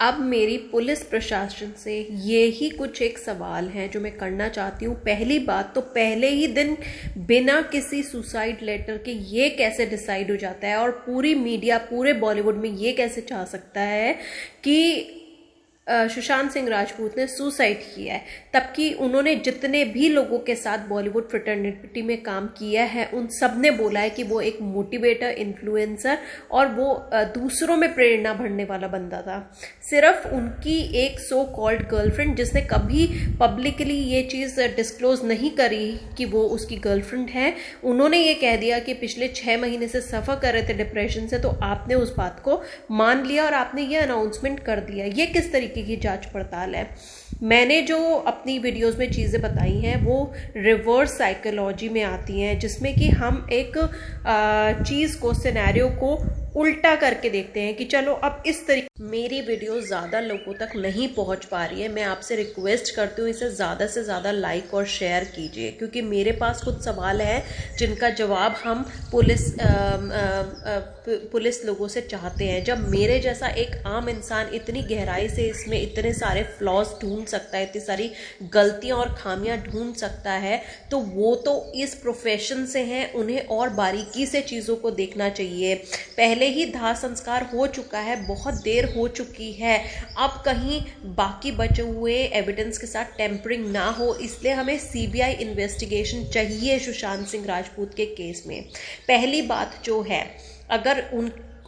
अब मेरी पुलिस प्रशासन से ये ही कुछ एक सवाल हैं जो मैं करना चाहती हूँ। पहली बात तो पहले ही दिन बिना किसी सुसाइड लेटर के ये कैसे डिसाइड हो जाता है, और पूरी मीडिया पूरे बॉलीवुड में ये कैसे चाह सकता है कि सुशांत सिंह राजपूत ने सुसाइड किया है। तबकि उन्होंने जितने भी लोगों के साथ बॉलीवुड फ्रेटर्निटी में काम किया है उन सब ने बोला है कि वो एक मोटिवेटर, इन्फ्लुएंसर और वो दूसरों में प्रेरणा भरने वाला बंदा था। सिर्फ उनकी एक सो कॉल्ड गर्लफ्रेंड, जिसने कभी पब्लिकली ये चीज़ डिस्क्लोज नहीं करी कि वो उसकी गर्लफ्रेंड है, उन्होंने ये कह दिया कि पिछले 6 महीने से सफ़र कर रहे थे डिप्रेशन से, तो आपने उस बात को मान लिया और आपने ये अनाउंसमेंट कर दिया। ये किस तरीके की जांच पड़ताल है? मैंने जो अपनी वीडियोस में चीज़ें बताई हैं वो रिवर्स साइकोलॉजी में आती हैं, जिसमें कि हम एक चीज़ को, सिनेरियो को उल्टा करके देखते हैं कि चलो अब इस तरीके। मेरी वीडियो ज़्यादा लोगों तक नहीं पहुंच पा रही है, मैं आपसे रिक्वेस्ट करती हूँ इसे ज़्यादा से ज़्यादा लाइक और शेयर कीजिए, क्योंकि मेरे पास कुछ सवाल हैं जिनका जवाब हम पुलिस लोगों से चाहते हैं। जब मेरे जैसा एक आम इंसान इतनी गहराई से इसमें इतने सारे फ्लॉज ढूंढ सकता है, इतनी सारी गलतियां और खामियां ढूंढ सकता है, तो वो तो इस प्रोफेशन से हैं, उन्हें और बारीकी से चीज़ों को देखना चाहिए। पहले ही दाह संस्कार हो चुका है, बहुत देर हो चुकी है, अब कहीं बाकी बचे हुए एविडेंस के साथ टेम्परिंग ना हो, इसलिए हमें सीबीआई इन्वेस्टिगेशन चाहिए सुशांत सिंह राजपूत के केस में। पहली बात जो है, अगर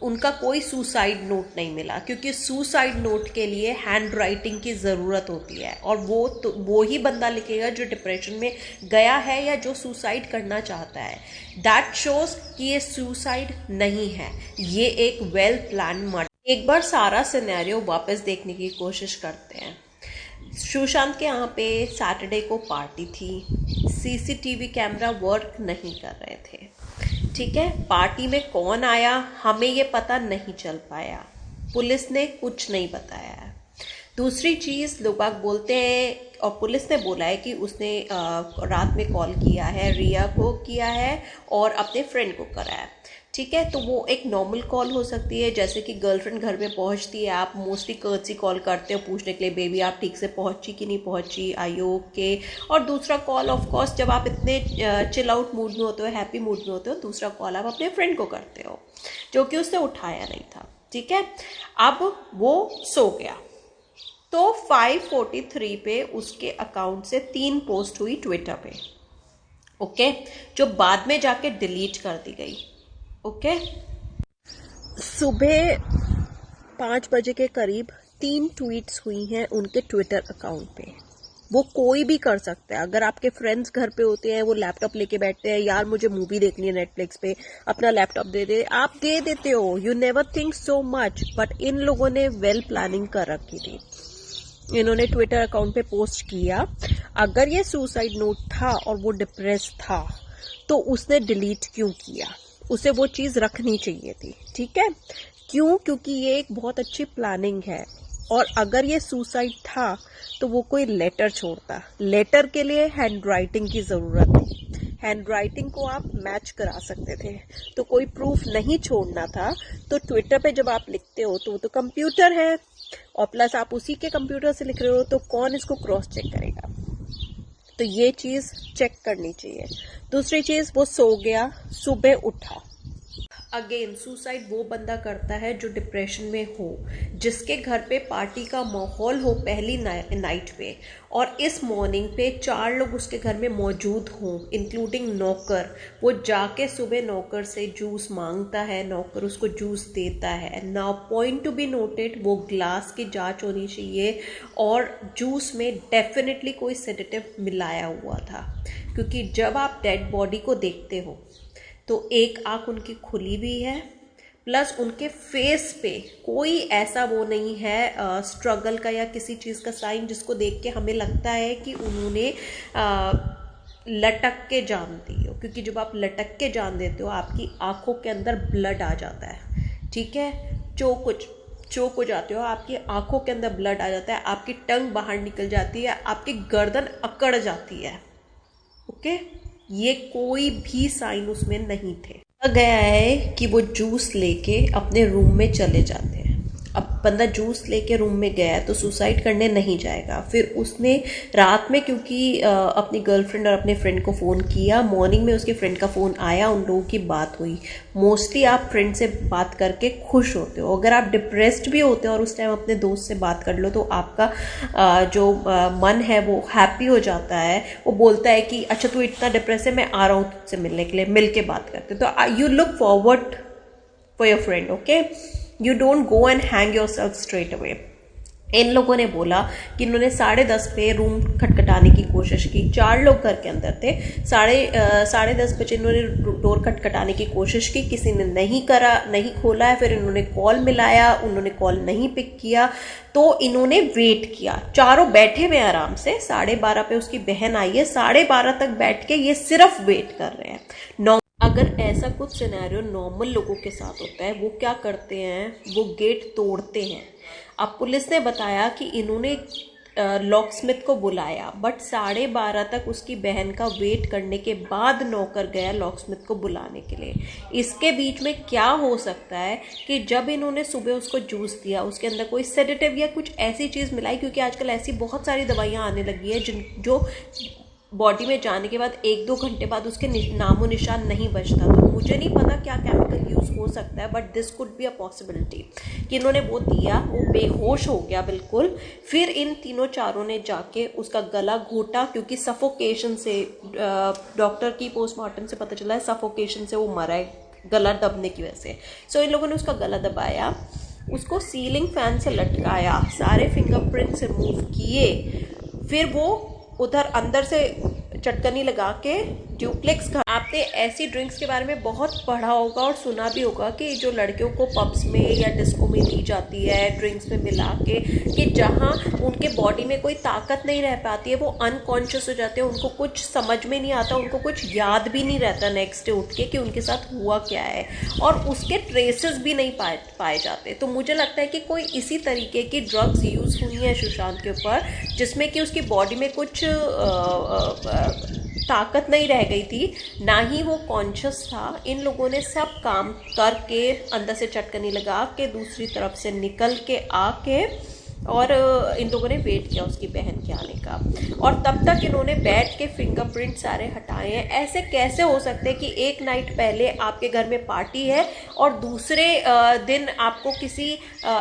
उनका कोई सुसाइड नोट नहीं मिला, क्योंकि सुसाइड नोट के लिए हैंड राइटिंग की ज़रूरत होती है, और वो ही बंदा लिखेगा जो डिप्रेशन में गया है या जो सुसाइड करना चाहता है। दैट शोज कि ये सुसाइड नहीं है, ये एक वेल प्लान मर्डर। एक बार सारा सिनेरियो वापस देखने की कोशिश करते हैं। सुशांत के यहाँ पे सैटरडे को पार्टी थी, सीसीटीवी कैमरा वर्क नहीं कर रहे थे, ठीक है। पार्टी में कौन आया हमें ये पता नहीं चल पाया, पुलिस ने कुछ नहीं बताया। दूसरी चीज़, लोग बाग बोलते हैं और पुलिस ने बोला है कि उसने रात में कॉल किया है, रिया को किया है और अपने फ्रेंड को करा है, ठीक है। तो वो एक नॉर्मल कॉल हो सकती है, जैसे कि गर्लफ्रेंड घर में पहुंचती है, आप मोस्टली कर्टसी कॉल करते हो पूछने के लिए, बेबी आप ठीक से पहुंची कि नहीं पहुंची, आई यू ओके। और दूसरा कॉल ऑफ कोर्स जब आप इतने चिल आउट मूड में होते हो, हैप्पी मूड में होते हो, दूसरा कॉल आप अपने फ्रेंड को करते हो, जो कि उसने उठाया नहीं था, ठीक है। अब वो सो गया, तो 5:43 पे उसके अकाउंट से 3 पोस्ट हुई ट्विटर पे, ओके, जो बाद में जाके डिलीट कर दी गई, ओके। सुबह 5 बजे के करीब 3 ट्वीट्स हुई हैं उनके ट्विटर अकाउंट पे। वो कोई भी कर सकता है, अगर आपके फ्रेंड्स घर पे होते हैं, वो लैपटॉप लेके बैठते हैं, यार मुझे मूवी देखनी है नेटफ्लिक्स पे, अपना लैपटॉप दे दे, आप दे देते हो, you never think so much. But in लोगों ने वेल प्लानिंग कर रखी थी, इन्होंने ट्विटर अकाउंट पे पोस्ट किया। अगर ये सुसाइड नोट था और वो डिप्रेस था तो उसने डिलीट क्यों किया? उसे वो चीज रखनी चाहिए थी, ठीक है। क्यों? क्योंकि ये एक बहुत अच्छी प्लानिंग है, और अगर ये सुसाइड था तो वो कोई लेटर छोड़ता। लेटर के लिए हैंड राइटिंग की जरूरत थी, हैंड राइटिंग को आप मैच करा सकते थे, तो कोई प्रूफ नहीं छोड़ना था। तो ट्विटर पे जब आप लिखते हो तो वो तो कंप्यूटर है, और प्लस आप उसी के कंप्यूटर से लिख रहे हो, तो कौन इसको क्रॉस चेक करेगा? तो ये चीज चेक करनी चाहिए। दूसरी चीज, वो सो गया, सुबह उठा। अगेन, सुसाइड वो बंदा करता है जो डिप्रेशन में हो, जिसके घर पे पार्टी का माहौल हो पहली नाइट पे, और इस मॉर्निंग पे 4 लोग उसके घर में मौजूद हों, इंक्लूडिंग नौकर। वो जाके सुबह नौकर से जूस मांगता है, नौकर उसको जूस देता है। Now point to be noted, वो ग्लास की जांच होनी चाहिए, और जूस में डेफिनेटली कोई सेडेटिव मिलाया हुआ था, क्योंकि जब आप डेड बॉडी को देखते हो तो एक आंख उनकी खुली भी है, प्लस उनके फेस पे कोई ऐसा वो नहीं है स्ट्रगल का या किसी चीज़ का साइन जिसको देख के हमें लगता है कि उन्होंने लटक के जान दी हो। क्योंकि जब आप लटक के जान देते हो, आपकी आंखों के अंदर ब्लड आ जाता है, ठीक है। चोक हो जाते हो, आपकी आंखों के अंदर ब्लड आ जाता है, आपकी टंग बाहर निकल जाती है, आपकी गर्दन अकड़ जाती है, ओके। ये कोई भी साइन उसमें नहीं थे। कहा गया है कि वो जूस लेके अपने रूम में चले जाते हैं। अब बंदा जूस लेके रूम में गया है तो सुसाइड करने नहीं जाएगा। फिर उसने रात में क्योंकि अपनी गर्लफ्रेंड और अपने फ्रेंड को फ़ोन किया, मॉर्निंग में उसके फ्रेंड का फ़ोन आया, उन लोगों की बात हुई। मोस्टली आप फ्रेंड से बात करके खुश होते हो, अगर आप डिप्रेस्ड भी होते हो और उस टाइम अपने दोस्त से बात कर लो तो आपका जो मन है वो हैप्पी हो जाता है। वो बोलता है कि अच्छा तू इतना डिप्रेस है, मैं आ रहा हूँ तुझसे मिलने के लिए, मिल के बात करते। तो you look forward for your friend, okay? You don't go and hang yourself straight away. इन लोगों ने बोला कि इन्होंने 10:30 पे रूम खटखटाने की कोशिश की। 4 लोग घर के अंदर थे। 10:30 बजे इन्होंने डोर खटखटाने की कोशिश की, किसी ने नहीं खोला है। फिर इन्होंने कॉल मिलाया, उन्होंने कॉल नहीं पिक किया, तो इन्होंने वेट किया। चारों बैठे हुए आराम से। 12:30 पे उसकी बहन आई है, 12:30 तक बैठ के ये सिर्फ वेट कर रहे हैं। अगर ऐसा कुछ सिनेरियो नॉर्मल लोगों के साथ होता है, वो क्या करते हैं, वो गेट तोड़ते हैं। अब पुलिस ने बताया कि इन्होंने लॉक स्मिथ को बुलाया, बट 12:30 तक उसकी बहन का वेट करने के बाद नौकर गया लॉक स्मिथ को बुलाने के लिए। इसके बीच में क्या हो सकता है कि जब इन्होंने सुबह उसको जूस दिया, उसके अंदर कोई सेडेटिव या कुछ ऐसी चीज़ मिलाई, क्योंकि आजकल ऐसी बहुत सारी दवाइयाँ आने लगी है जो बॉडी में जाने के बाद 1-2 घंटे बाद उसके नामो निशान नहीं बचता। तो मुझे नहीं पता क्या केमिकल यूज़ हो सकता है, but this could be a possibility कि इन्होंने वो दिया, वो बेहोश हो गया बिल्कुल। फिर इन तीनों चारों ने जाके उसका गला घोटा, क्योंकि सफोकेशन से, डॉक्टर की पोस्टमार्टम से पता चला है सफोकेशन से वो मरा है, गला दबने की वजह से। सो इन लोगों ने उसका गला दबाया, उसको सीलिंग फैन से लटकाया, सारे फिंगरप्रिंट्स रिमूव किए, फिर वो उधर अंदर से चटकनी लगा के ड्यूप्लेक्स खा। आपने ऐसी ड्रिंक्स के बारे में बहुत पढ़ा होगा और सुना भी होगा कि जो लड़कियों को पब्स में या डिस्को में दी जाती है ड्रिंक्स में मिला के, कि जहाँ उनके बॉडी में कोई ताकत नहीं रह पाती है, वो अनकॉन्शियस हो जाते हैं, उनको कुछ समझ में नहीं आता, उनको कुछ याद भी नहीं रहता नेक्स्ट डे उठ के कि उनके साथ हुआ क्या है, और उसके ट्रेसेस भी नहीं पाए जाते। तो मुझे लगता है कि कोई इसी तरीके की ड्रग्स यूज़ हुई हैं सुशांत के ऊपर, जिसमें कि उसकी बॉडी में कुछ ताकत नहीं रह गई थी, ना ही वो कॉन्शियस था। इन लोगों ने सब काम करके, अंदर से चटकनी लगा के, दूसरी तरफ से निकल के आके, और इन लोगों ने वेट किया उसकी बहन के आने का, और तब तक इन्होंने बैठ के फिंगरप्रिंट सारे हटाए हैं। ऐसे कैसे हो सकते हैं कि एक नाइट पहले आपके घर में पार्टी है और दूसरे दिन आपको किसी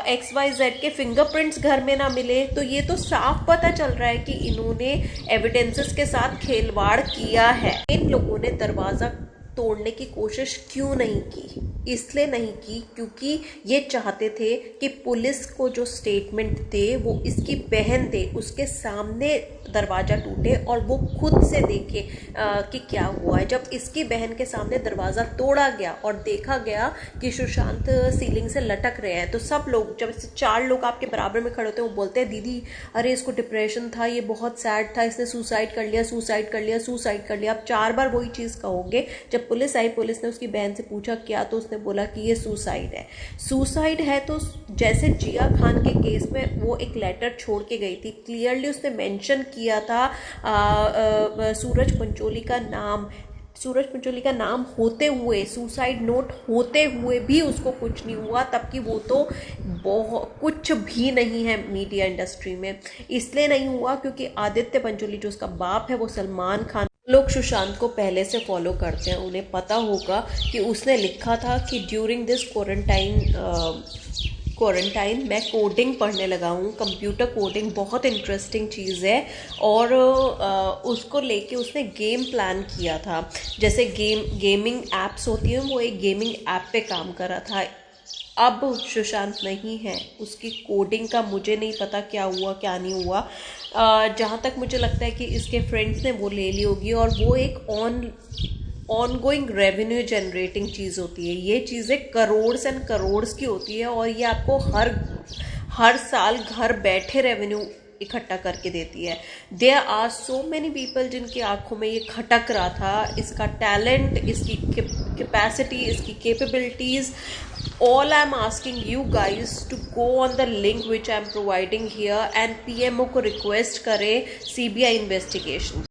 XYZ के फिंगरप्रिंट्स घर में ना मिले? तो ये तो साफ पता चल रहा है कि इन्होंने एविडेंसेस के साथ खेलवाड़ किया है। इन लोगों ने दरवाज़ा तोड़ने की कोशिश क्यों नहीं की? इसलिए नहीं की क्योंकि ये चाहते थे कि पुलिस को जो स्टेटमेंट थे वो इसकी बहन दे, उसके सामने दरवाज़ा टूटे और वो खुद से देखे कि क्या हुआ है। जब इसकी बहन के सामने दरवाज़ा तोड़ा गया और देखा गया कि सुशांत सीलिंग से लटक रहे हैं, तो सब लोग, जब 4 लोग आपके बराबर में खड़े होते हैं, वो बोलते हैं दीदी अरे इसको डिप्रेशन था, ये बहुत सैड था, इसने सुसाइड कर लिया, सुसाइड कर लिया, सुसाइड कर लिया। आप 4 बार वही चीज़ कहोगे। जब पुलिस आई, पुलिस ने उसकी बहन से पूछा क्या, तो उसने बोला कि ये सुसाइड है। सुसाइड है तो जैसे जिया खान के केस में वो एक लेटर छोड़ के गई थी, क्लियरली उसने मेंशन किया था सूरज पंचोली का नाम होते हुए, सुसाइड नोट होते हुए भी उसको कुछ नहीं हुआ, तब कि वो तो बहुत कुछ भी नहीं है मीडिया इंडस्ट्री में। इसलिए नहीं हुआ क्योंकि आदित्य पंचोली जो उसका बाप है वो सलमान खान, लोग सुशांत को पहले से फॉलो करते हैं, उन्हें पता होगा कि उसने लिखा था कि ड्यूरिंग दिस क्वारंटाइन मैं कोडिंग पढ़ने लगा हूँ। कंप्यूटर कोडिंग बहुत इंटरेस्टिंग चीज़ है, और उसको लेके उसने गेम प्लान किया था। जैसे गेमिंग ऐप्स होती हैं, वो एक गेमिंग ऐप पे काम कर रहा था। अब सुशांत नहीं है, उसकी कोडिंग का मुझे नहीं पता क्या हुआ क्या नहीं हुआ। जहाँ तक मुझे लगता है कि इसके फ्रेंड्स ने वो ले ली होगी, और वो एक ऑनगोइंग रेवेन्यू जनरेटिंग चीज़ होती है। ये चीज़ें करोड्स एंड करोड्स की होती है, और ये आपको हर साल घर बैठे रेवेन्यू इकट्ठा करके देती है। There are so many people जिनकी आंखों में ये खटक रहा था, इसका टैलेंट, इसकी कैपेसिटी, इसकी capabilities. All I'm asking you guys to go on the link which I'm providing here and PMO को रिक्वेस्ट करें CBI इन्वेस्टिगेशन।